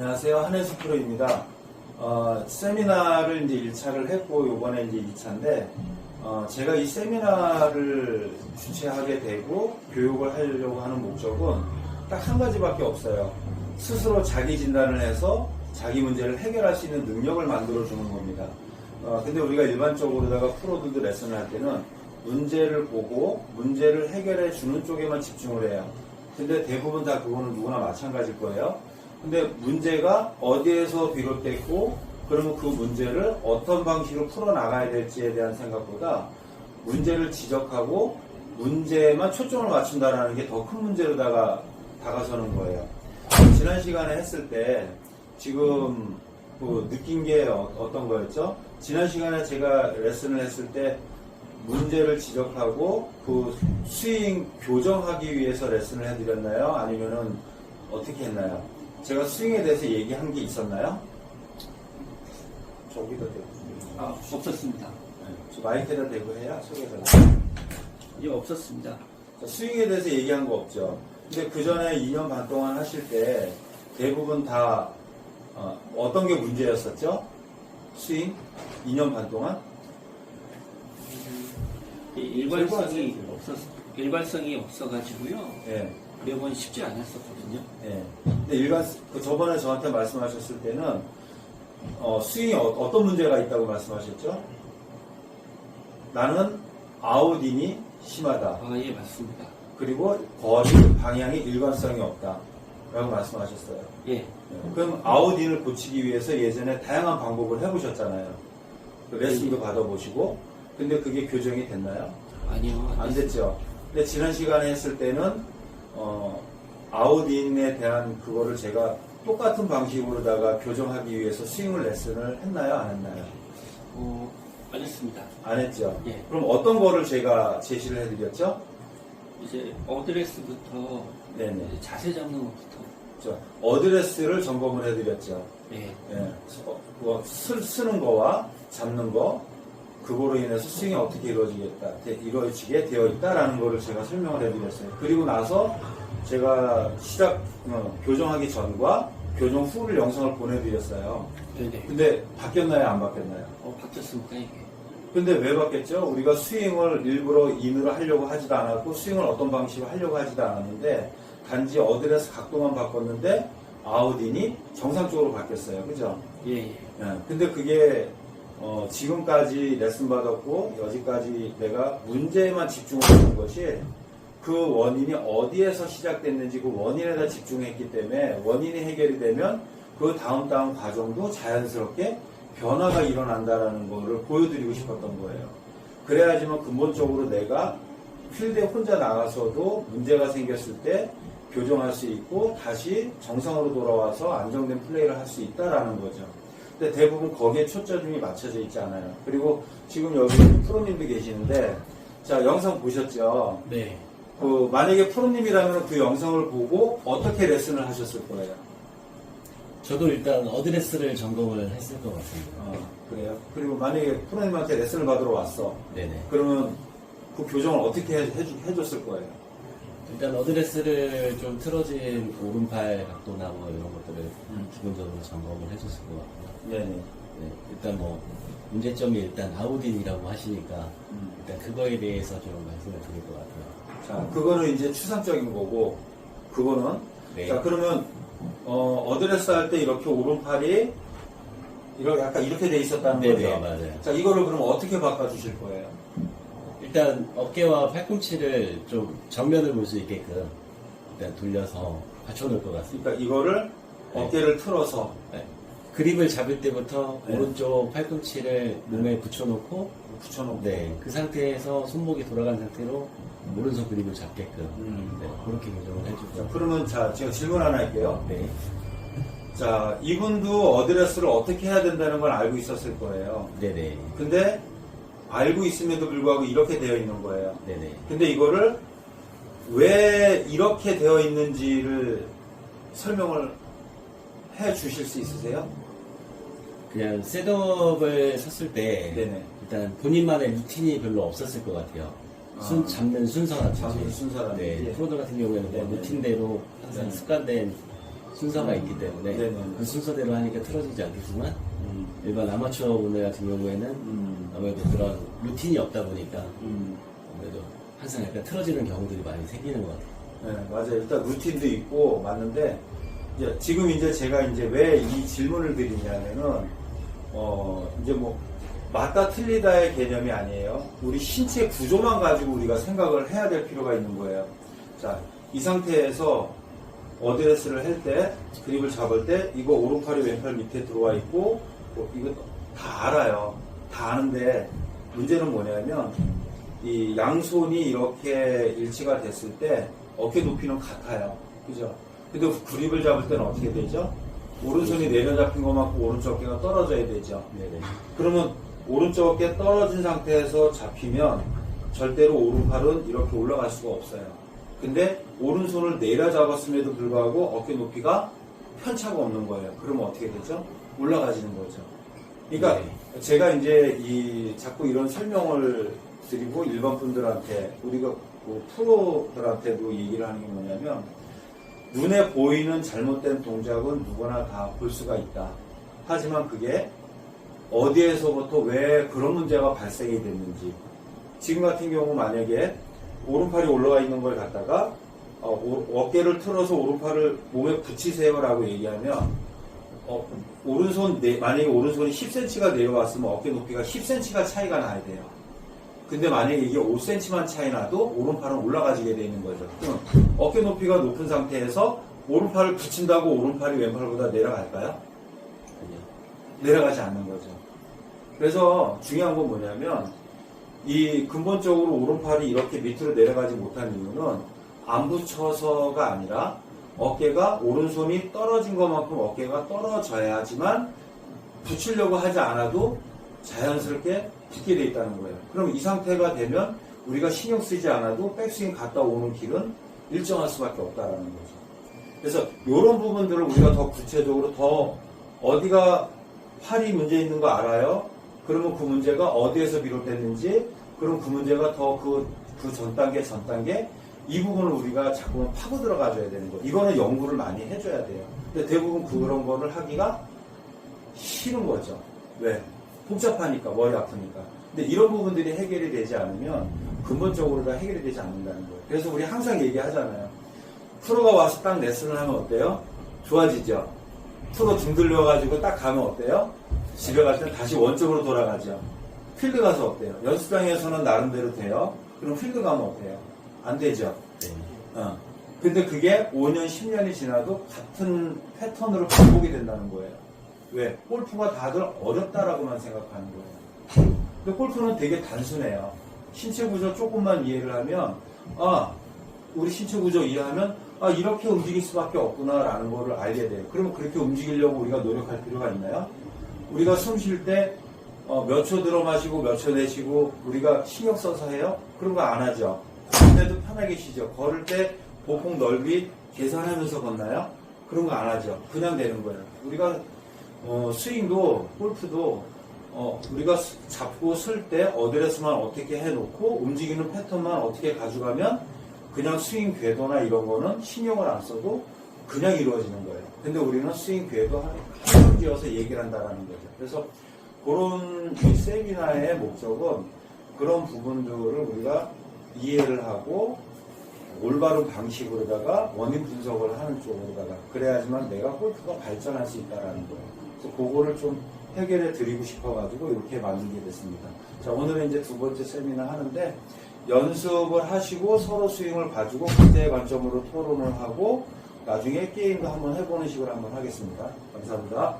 안녕하세요. 한혜수 프로입니다. 세미나를 이제 1차를 했고, 요번에 이제 2차인데, 제가 이 세미나를 주최하게 되고, 교육을 하려고 하는 목적은 딱 한 가지밖에 없어요. 스스로 자기 진단을 해서 자기 문제를 해결할 수 있는 능력을 만들어주는 겁니다. 근데 우리가 일반적으로다가 프로들도 레슨을 할 때는 문제를 보고 문제를 해결해 주는 쪽에만 집중을 해요. 근데 대부분 다 그거는 누구나 마찬가지일 거예요. 근데 문제가 어디에서 비롯됐고, 그러면 그 문제를 어떤 방식으로 풀어나가야 될지에 대한 생각보다 문제를 지적하고 문제에만 초점을 맞춘다는 게 더 큰 문제로다가 다가서는 거예요. 지난 시간에 했을 때 지금 느낀 게 어떤 거였죠? 지난 시간에 제가 레슨을 했을 때 문제를 지적하고 그 스윙 교정하기 위해서 레슨을 해드렸나요? 아니면은 어떻게 했나요? 제가 스윙에 대해서 얘기한 게 있었나요? 저기다 대고. 없었습니다. 네, 저 마이크에다 대고 해야 소개가 예, 없었습니다. 스윙에 대해서 얘기한 거 없죠. 근데 그 전에 2년 반 동안 하실 때 대부분 다 어떤 게 문제였었죠? 스윙? 2년 반 동안? 일관성이 없어가지고요. 네. 매번 쉽지 않았었거든요. 네. 근데 저번에 저한테 말씀하셨을 때는 스윙에 어떤 문제가 있다고 말씀하셨죠? 나는 아웃인이 심하다. 예, 맞습니다. 그리고 거리 방향이 일관성이 없다. 라고 말씀하셨어요. 예. 네. 그럼 아웃인을 고치기 위해서 예전에 다양한 방법을 해보셨잖아요. 레슨도 받아보시고. 근데 그게 교정이 됐나요? 아니요. 안 됐죠. 근데 지난 시간에 했을 때는 아웃인에 대한 그거를 제가 똑같은 방식으로다가 교정하기 위해서 스윙을 레슨을 했나요? 안 했나요? 안 했습니다. 안 했죠. 예. 그럼 어떤 거를 제가 제시를 해드렸죠? 이제 어드레스부터 네네. 자세 잡는 것부터. 어드레스를 점검을 해드렸죠. 예. 예. 쓰는 거와 잡는 거, 그거로 인해서 스윙이 어떻게 이루어지게 되어 있다라는 거를 제가 설명을 해드렸어요. 그리고 나서 제가 교정하기 전과 교정 후를 영상을 보내드렸어요. 네네. 근데 바뀌었나요? 안 바뀌었나요? 바뀌었습니까, 이게? 근데 왜 바뀌었죠? 우리가 스윙을 일부러 인으로 하려고 하지도 않았고, 스윙을 어떤 방식으로 하려고 하지도 않았는데, 단지 어드레스 각도만 바꿨는데, 아웃인이 정상적으로 바뀌었어요. 그죠? 예. 근데 그게, 지금까지 레슨 받았고, 여지까지 내가 문제에만 집중하는 것이, 그 원인이 어디에서 시작됐는지 그 원인에다 집중했기 때문에, 원인이 해결이 되면, 그 다음 과정도 자연스럽게 변화가 일어난다는 거를 보여드리고 싶었던 거예요. 그래야지만 근본적으로 내가 필드에 혼자 나가서도 문제가 생겼을 때 교정할 수 있고 다시 정상으로 돌아와서 안정된 플레이를 할 수 있다라는 거죠. 근데 대부분 거기에 초점이 맞춰져 있지 않아요. 그리고 지금 여기 프로님도 계시는데, 자, 영상 보셨죠? 네. 만약에 프로님이라면 그 영상을 보고 어떻게 레슨을 하셨을 거예요? 저도 일단 어드레스를 점검을 했을 것 같습니다. 그래요? 그리고 만약에 프로님한테 레슨을 받으러 왔어. 네네. 그러면 그 교정을 어떻게 해줬을 거예요? 일단 어드레스를 좀 틀어진 오른팔 각도나 뭐 이런 것들을 기본적으로 점검을 해줬을 것 같고요. 네네. 네, 일단 문제점이 일단 아웃인이라고 하시니까 일단 그거에 대해서 좀 말씀을 드릴 것 같아요. 자, 그거는 이제 추상적인 거고, 그거는. 네. 자, 그러면, 어드레스 할 때 이렇게 오른팔이 약간 이렇게 돼 있었다는 거죠? 네네, 맞아요. 자, 이거를 그럼 어떻게 바꿔주실 거예요? 일단 어깨와 팔꿈치를 좀 정면을 볼 수 있게끔 일단 돌려서 받쳐놓을 것 같습니다. 그러니까 이거를 네. 어깨를 틀어서 네. 그립을 잡을 때부터 네. 오른쪽 팔꿈치를 몸에 붙여놓고 붙여놓고. 네, 그 상태에서 손목이 돌아간 상태로 오른손 그립을 잡게끔 음. 네, 그렇게 교정을 자, 해주고. 그러면 제가 질문 하나 할게요. 네, 자, 이분도 어드레스를 어떻게 해야 된다는 걸 알고 있었을 거예요. 네네, 근데 알고 있음에도 불구하고 이렇게 되어 있는 거예요. 네네. 근데 이거를 왜 이렇게 되어 있는지를 설명을 해 주실 수 있으세요? 그냥 셋업을 섰을 때 네네. 일단 본인만의 루틴이 별로 없었을 것 같아요. 잡는 순서라든지. 잡는 순서라든지. 네, 프로들 같은 경우에는 뭐 네네. 루틴대로 항상 네네. 습관된 순서가 있기 때문에 네네. 그 순서대로 하니까 틀어지지 않겠지만 일반 아마추어 분들 같은 경우에는 아무래도 그런 루틴이 없다 보니까 아무래도 항상 약간 틀어지는 경우들이 많이 생기는 것 같아요. 네, 맞아요. 일단 루틴도 있고 맞는데 지금 이제 제가 이제 왜 이 질문을 드리냐면은 이제 뭐 맞다 틀리다의 개념이 아니에요. 우리 신체 구조만 가지고 우리가 생각을 해야 될 필요가 있는 거예요. 자, 이 상태에서 어드레스를 할 때, 그립을 잡을 때, 이거 오른팔이 왼팔 밑에 들어와 있고, 이거 다 알아요. 다 아는데, 문제는 뭐냐면, 이 양손이 이렇게 일치가 됐을 때, 어깨 높이는 같아요. 그죠? 근데 그립을 잡을 때는 어떻게 되죠? 오른손이 내려잡힌 것만큼 오른쪽 어깨가 떨어져야 되죠. 네네. 그러면 오른쪽 어깨 떨어진 상태에서 잡히면 절대로 오른팔은 이렇게 올라갈 수가 없어요. 근데 오른손을 내려잡았음에도 불구하고 어깨 높이가 편차가 없는 거예요. 그러면 어떻게 되죠? 올라가지는 거죠. 그러니까 제가 이제 자꾸 이런 설명을 드리고 일반 분들한테 우리가 그 프로들한테도 얘기를 하는 게 뭐냐면 눈에 보이는 잘못된 동작은 누구나 다 볼 수가 있다. 하지만 그게 어디에서부터 왜 그런 문제가 발생이 됐는지 지금 같은 경우 만약에 오른팔이 올라와 있는 걸 갖다가 어깨를 틀어서 오른팔을 몸에 붙이세요라고 얘기하면 만약에 오른손이 10cm가 내려왔으면 어깨 높이가 10cm가 차이가 나야 돼요. 근데 만약에 이게 5cm만 차이 나도 오른팔은 올라가지게 되는 거죠. 그럼 어깨 높이가 높은 상태에서 오른팔을 붙인다고 오른팔이 왼팔보다 내려갈까요? 내려가지 않는 거죠. 그래서 중요한 건 뭐냐면 이 근본적으로 오른팔이 이렇게 밑으로 내려가지 못한 이유는 안 붙여서가 아니라 어깨가 오른손이 떨어진 것만큼 어깨가 떨어져야지만 붙이려고 하지 않아도 자연스럽게 붙게 돼 있다는 거예요. 그럼 이 상태가 되면 우리가 신경 쓰지 않아도 백스윙 갔다 오는 길은 일정할 수밖에 없다라는 거죠. 그래서 이런 부분들을 우리가 더 구체적으로 더 어디가 팔이 문제 있는 거 알아요? 그러면 그 문제가 어디에서 비롯됐는지, 그럼 그 문제가 더 그 전 단계 이 부분을 우리가 자꾸만 파고 들어가줘야 되는 거예요. 이거는 연구를 많이 해줘야 돼요. 근데 대부분 그런 거를 하기가 싫은 거죠. 왜? 복잡하니까, 머리 아프니까. 근데 이런 부분들이 해결이 되지 않으면 근본적으로 다 해결이 되지 않는다는 거예요. 그래서 우리 항상 얘기하잖아요. 프로가 와서 딱 레슨을 하면 어때요? 좋아지죠? 프로 등 들려가지고 딱 가면 어때요? 집에 갈 땐 다시 원점으로 돌아가죠. 필드 가서 어때요? 연습장에서는 나름대로 돼요. 그럼 필드 가면 어때요? 안 되죠. 근데 그게 5년, 10년이 지나도 같은 패턴으로 반복이 된다는 거예요. 왜? 골프가 다들 어렵다라고만 생각하는 거예요. 근데 골프는 되게 단순해요. 신체 구조 조금만 이해를 하면, 우리 신체 구조 이해하면, 이렇게 움직일 수밖에 없구나라는 거를 알게 돼요. 그러면 그렇게 움직이려고 우리가 노력할 필요가 있나요? 우리가 숨 쉴 때, 몇 초 들어 마시고 몇 초 내쉬고 우리가 신경 써서 해요? 그런 거 안 하죠. 걸을 때도 편하게 쉬죠. 걸을 때 보폭 넓이 계산하면서 걷나요? 그런 거 안 하죠. 그냥 되는 거예요. 우리가 스윙도 골프도 우리가 잡고 쓸 때 어드레스만 어떻게 해놓고 움직이는 패턴만 어떻게 가져가면 그냥 스윙 궤도나 이런 거는 신경을 안 써도 그냥 이루어지는 거예요. 근데 우리는 스윙 궤도 한번 지어서 얘기를 한다는 거죠. 그래서 그런 이 세미나의 목적은 그런 부분들을 우리가 이해를 하고 올바른 방식으로다가 원인 분석을 하는 쪽으로다가 그래야지만 내가 골프가 발전할 수 있다라는 거예요. 그래서 그거를 좀 해결해 드리고 싶어가지고 이렇게 만들게 됐습니다. 자, 오늘은 이제 두 번째 세미나 하는데 연습을 하시고 서로 스윙을 봐주고 그때의 관점으로 토론을 하고 나중에 게임도 한번 해보는 식으로 한번 하겠습니다. 감사합니다.